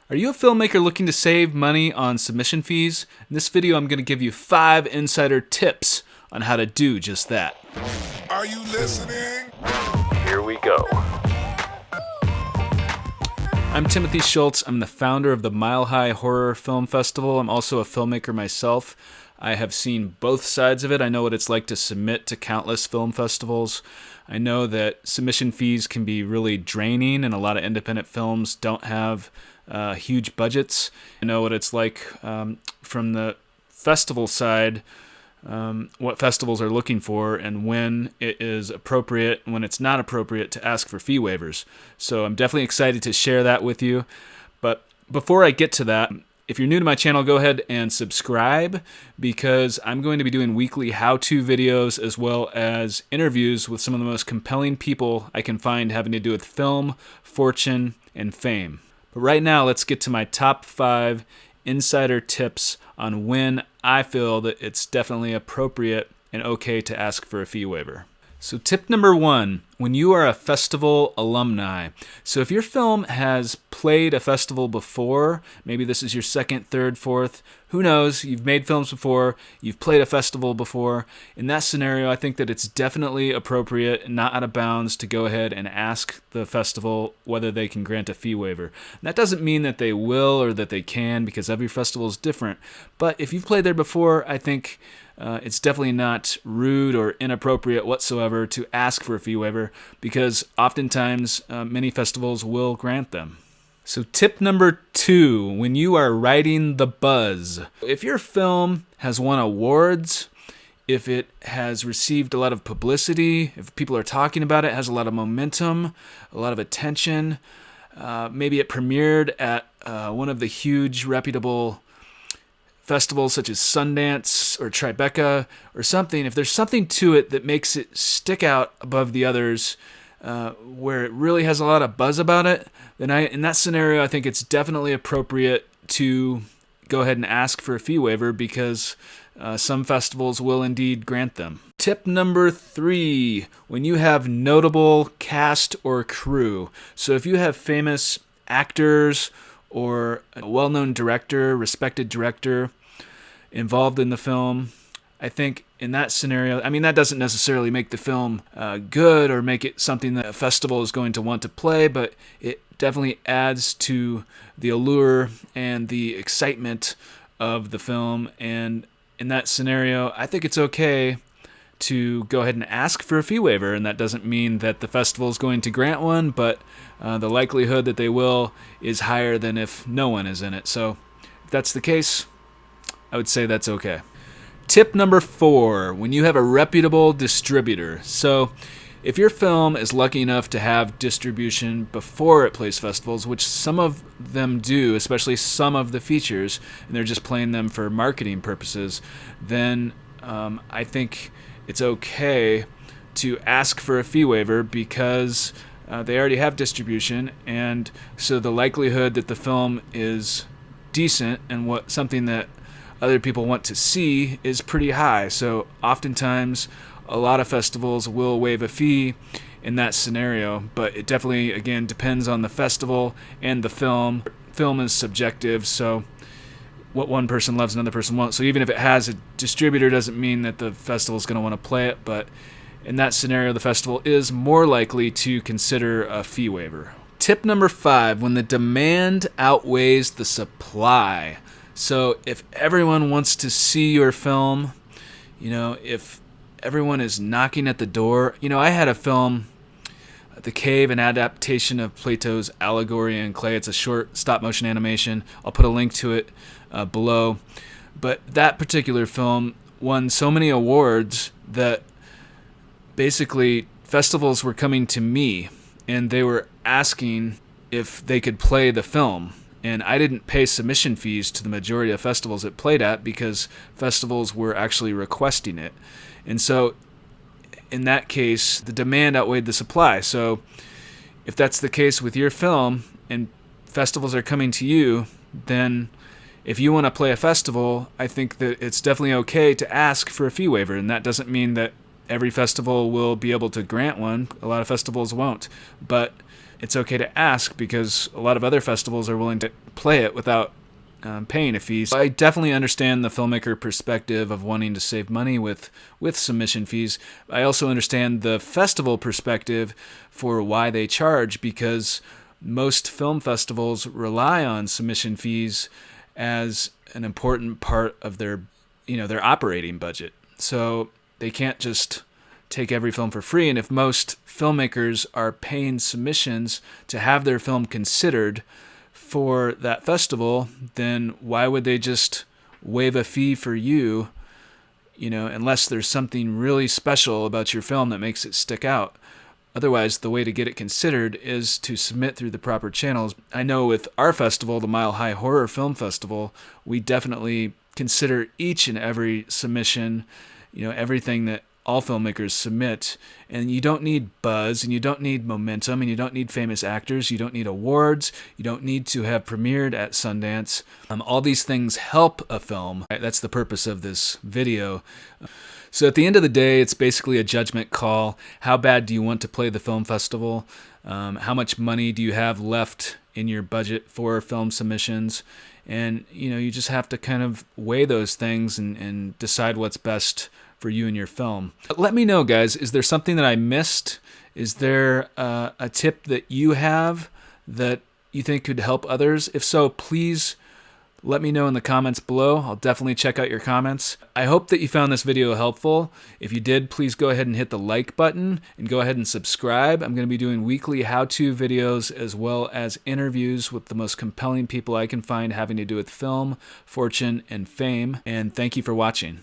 Are you a filmmaker looking to save money on submission fees? In this video, I'm going to give you 5 insider tips on how to do just that. Are you listening? Here we go. I'm Timothy Schultz. I'm the founder of the Mile High Horror Film Festival. I'm also a filmmaker myself. I have seen both sides of it. I know what it's like to submit to countless film festivals. I know that submission fees can be really draining, and a lot of independent films don't have huge budgets. I know what it's like from the festival side, what festivals are looking for and when it is appropriate and when it's not appropriate to ask for fee waivers. So I'm definitely excited to share that with you. But before I get to that, if you're new to my channel, go ahead and subscribe, because I'm going to be doing weekly how-to videos as well as interviews with some of the most compelling people I can find having to do with film, fortune, and fame. But right now, let's get to my top 5 insider tips on when I feel that it's definitely appropriate and okay to ask for a fee waiver. So tip number 1, when you are a festival alumni. So if your film has played a festival before, maybe this is your second, third, fourth, who knows, you've made films before, you've played a festival before. In that scenario, I think that it's definitely appropriate and not out of bounds to go ahead and ask the festival whether they can grant a fee waiver. And that doesn't mean that they will or that they can, because every festival is different. But if you've played there before, I think it's definitely not rude or inappropriate whatsoever to ask for a fee waiver, because oftentimes many festivals will grant them. So tip number 2, when you are riding the buzz. If your film has won awards, if it has received a lot of publicity, if people are talking about it, has a lot of momentum, a lot of attention, maybe it premiered at one of the huge reputable festivals such as Sundance or Tribeca or something, if there's something to it that makes it stick out above the others, where it really has a lot of buzz about it, then in that scenario, I think it's definitely appropriate to go ahead and ask for a fee waiver, because some festivals will indeed grant them. Tip number 3, when you have notable cast or crew. So if you have famous actors or a well-known director, respected director involved in the film, I think in that scenario, I mean, that doesn't necessarily make the film good or make it something that a festival is going to want to play, but it definitely adds to the allure and the excitement of the film. And in that scenario, I think it's okay to go ahead and ask for a fee waiver, and that doesn't mean that the festival is going to grant one, but the likelihood that they will is higher than if no one is in it. So if that's the case, I would say that's okay. Tip number 4, when you have a reputable distributor. So if your film is lucky enough to have distribution before it plays festivals, which some of them do, especially some of the features, and they're just playing them for marketing purposes, then I think it's okay to ask for a fee waiver, because they already have distribution, and so the likelihood that the film is decent and something that other people want to see is pretty high. So oftentimes a lot of festivals will waive a fee in that scenario, but it definitely, again, depends on the festival and the film. Film is subjective, so what one person loves, another person won't. So even if it has a distributor, doesn't mean that the festival is going to want to play it, but in that scenario, the festival is more likely to consider a fee waiver. Tip number 5, when the demand outweighs the supply. So if everyone wants to see your film, if everyone is knocking at the door, I had a film, The Cave, an adaptation of Plato's Allegory in Clay. It's a short stop-motion animation. I'll put a link to it below. But that particular film won so many awards that basically festivals were coming to me and they were asking if they could play the film. And I didn't pay submission fees to the majority of festivals it played at, because festivals were actually requesting it. And so in that case, the demand outweighed the supply. So if that's the case with your film and festivals are coming to you, then if you want to play a festival, I think that it's definitely okay to ask for a fee waiver. And that doesn't mean that every festival will be able to grant one. A lot of festivals won't. But it's okay to ask because a lot of other festivals are willing to play it without paying a fee. So I definitely understand the filmmaker perspective of wanting to save money with submission fees. I also understand the festival perspective for why they charge, because most film festivals rely on submission fees as an important part of their operating budget. So they can't just take every film for free. And if most filmmakers are paying submissions to have their film considered for that festival, then why would they just waive a fee for you, unless there's something really special about your film that makes it stick out? Otherwise, the way to get it considered is to submit through the proper channels. I know with our festival, the Mile High Horror Film Festival, we definitely consider each and every submission, everything that all filmmakers submit. And you don't need buzz, and you don't need momentum, and you don't need famous actors, you don't need awards, you don't need to have premiered at Sundance. All these things help a film. That's the purpose of this video. So at the end of the day, it's basically a judgment call. How bad do you want to play the film festival? How much money do you have left in your budget for film submissions? And, you just have to kind of weigh those things and decide what's best for you and your film. But let me know, guys, is there something that I missed? Is there a tip that you have that you think could help others? If so, please let me know in the comments below. I'll definitely check out your comments. I hope that you found this video helpful. If you did, please go ahead and hit the like button and go ahead and subscribe. I'm going to be doing weekly how-to videos as well as interviews with the most compelling people I can find having to do with film, fortune, and fame. And thank you for watching.